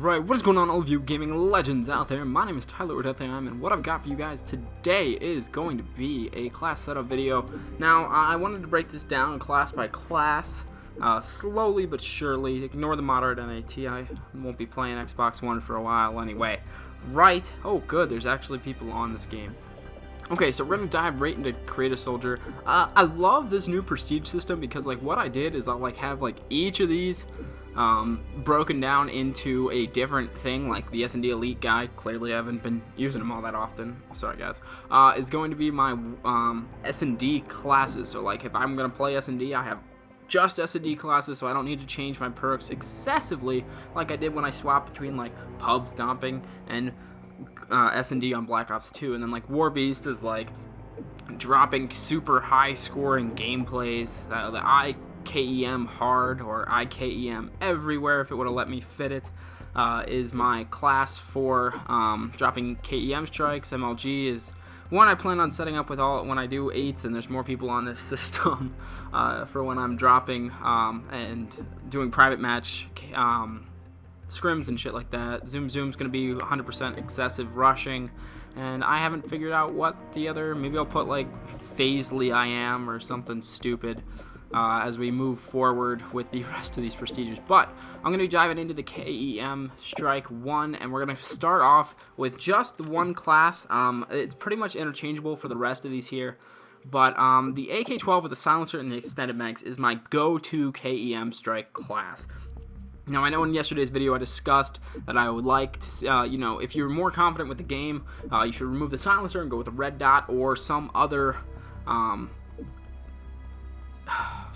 Alright, what is going on, all of you gaming legends out there? My name is DeathlyiAm, and what I've got for you guys today is going to be a class setup video. Now, I wanted to break this down class by class, slowly but surely. Ignore the moderate NAT, I won't be playing Xbox One for a while anyway. Right, oh good, there's actually people on this game. Okay, so we're going to dive right into Create a Soldier. I love this new prestige system because, like, what I did is I'll, like, have, like, each of these broken down into a different thing, like the S&D Elite guy. Clearly I haven't been using them all that often, sorry guys, is going to be my S&D classes. So like if I'm going to play S&D, I have just S&D classes, so I don't need to change my perks excessively like I did when I swapped between like pub stomping and S&D on Black Ops 2. And then like War Beast is like dropping super high scoring gameplays, the K.E.M hard or AK-12 everywhere if it would have let me fit it, is my class for dropping K.E.M strikes. MLG is one I plan on setting up with all when I do 8s and there's more people on this system for when I'm dropping and doing private match scrims and shit like that. Zoom's going to be 100% excessive rushing, and I haven't figured out what the other, maybe I'll put like DeathlyiAm or something stupid as we move forward with the rest of these prestiges. But I'm going to be diving into the K.E.M Strike 1, and we're going to start off with just the one class. It's pretty much interchangeable for the rest of these here, but the AK-12 with the silencer and the extended mags is my go-to K.E.M Strike class. Now, I know in yesterday's video I discussed that I would like to, you know, if you're more confident with the game, you should remove the silencer and go with a red dot or some other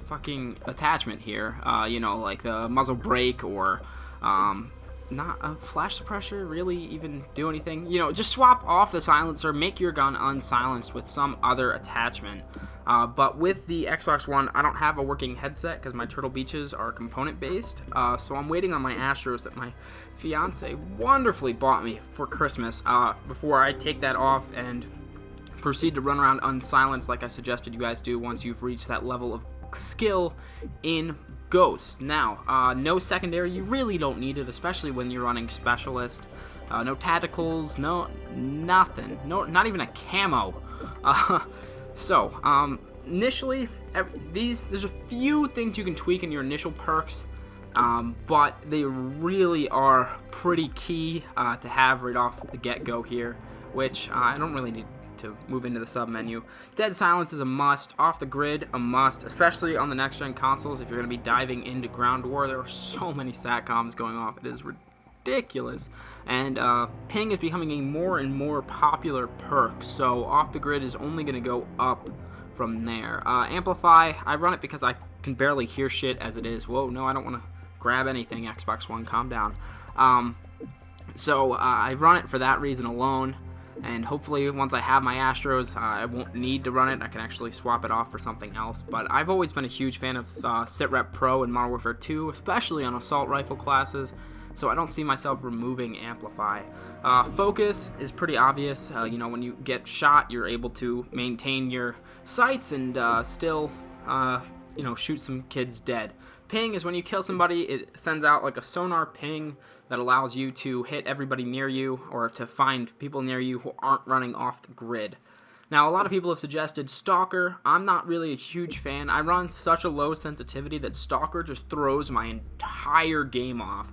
fucking attachment here, you know, like the muzzle brake or not a flash suppressor really even do anything. You know, just swap off the silencer, make your gun unsilenced with some other attachment. But with the Xbox One, I don't have a working headset because my Turtle Beaches are component based, so I'm waiting on my Astros that my fiance wonderfully bought me for Christmas before I take that off and proceed to run around unsilenced like I suggested you guys do once you've reached that level of skill in Ghosts. Now, no secondary, you really don't need it, especially when you're running Specialist. No tacticals, no nothing, no, not even a camo. Initially, there's a few things you can tweak in your initial perks, but they really are pretty key to have right off the get-go here, which I don't really need to move into the sub menu. Dead silence is a must. Off the grid, a must, especially on the next gen consoles. If you're going to be diving into ground war, there are so many satcoms going off, it is ridiculous. And ping is becoming a more and more popular perk, so off the grid is only going to go up from there. Amplify, I run it because I can barely hear shit as it is. Whoa, no, I don't want to grab anything, Xbox One, calm down. I run it for that reason alone. And hopefully once I have my Astros, I won't need to run it. I can actually swap it off for something else. But I've always been a huge fan of Sitrep Pro and Modern Warfare 2, especially on assault rifle classes, so I don't see myself removing Amplify. Focus is pretty obvious. You know, when you get shot, you're able to maintain your sights and still, you know, shoot some kids dead. Ping is when you kill somebody, it sends out like a sonar ping that allows you to hit everybody near you or to find people near you who aren't running off the grid. Now, a lot of people have suggested Stalker. I'm not really a huge fan. I run such a low sensitivity that Stalker just throws my entire game off,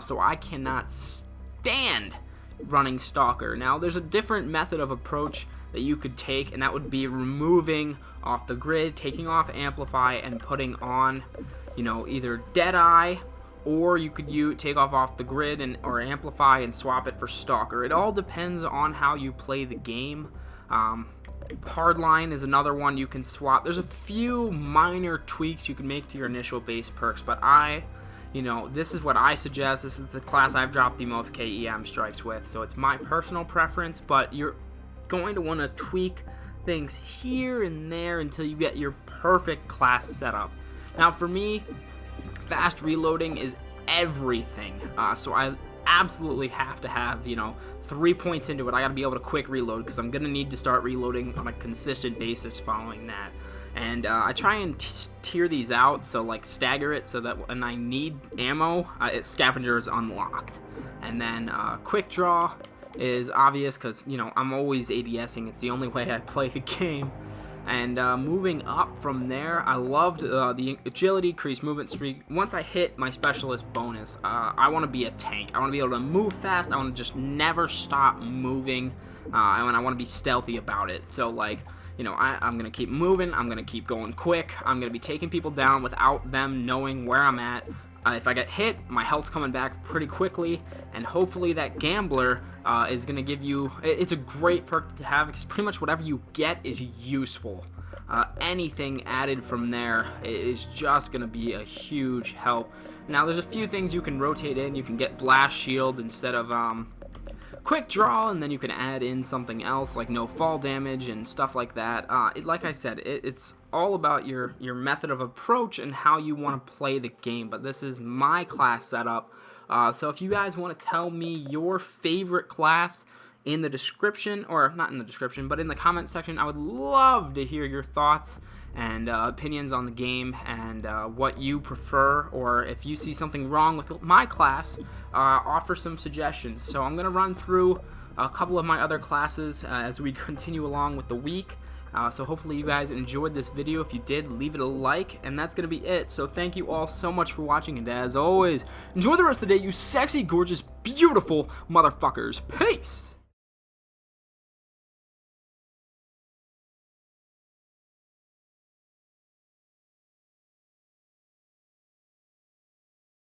so I cannot stand running Stalker. Now, there's a different method of approach that you could take, and that would be removing off the grid, taking off Amplify, and putting on, you know, either Deadeye, or you could take off the grid and or Amplify and swap it for Stalker. It all depends on how you play the game. Hardline is another one you can swap. There's a few minor tweaks you can make to your initial base perks, but you know, this is what I suggest. This is the class I've dropped the most K.E.M strikes with, so it's my personal preference, but you're going to want to tweak things here and there until you get your perfect class setup. Now, for me, fast reloading is everything, so I absolutely have to have, you know, 3 points into it, I gotta be able to quick reload because I'm gonna need to start reloading on a consistent basis following that. And I try and tier these out, so like stagger it so that when I need ammo, scavenger is unlocked. And then quick draw is obvious because, you know, I'm always ADSing. It's the only way I play the game. And moving up from there, I loved the agility, increased movement speed. Once I hit my specialist bonus, I want to be a tank. I want to be able to move fast. I want to just never stop moving, and I want to be stealthy about it. So, like, you know, I'm going to keep moving. I'm going to keep going quick. I'm going to be taking people down without them knowing where I'm at. If I get hit, my health's coming back pretty quickly, and hopefully that gambler is going to give you, it's a great perk to have because pretty much whatever you get is useful. Anything added from there is just going to be a huge help. Now there's a few things you can rotate in. You can get blast shield instead of quick draw, and then you can add in something else like no fall damage and stuff like that. Like I said, it's all about your method of approach and how you want to play the game, but this is my class setup. So if you guys want to tell me your favorite class in the description, or not in the description, but in the comment section, I would love to hear your thoughts and opinions on the game and what you prefer, or if you see something wrong with my class, offer some suggestions. So I'm going to run through a couple of my other classes as we continue along with the week. So hopefully you guys enjoyed this video. If you did, leave it a like, and that's going to be it. So thank you all so much for watching, and as always, enjoy the rest of the day, you sexy, gorgeous, beautiful motherfuckers. Peace!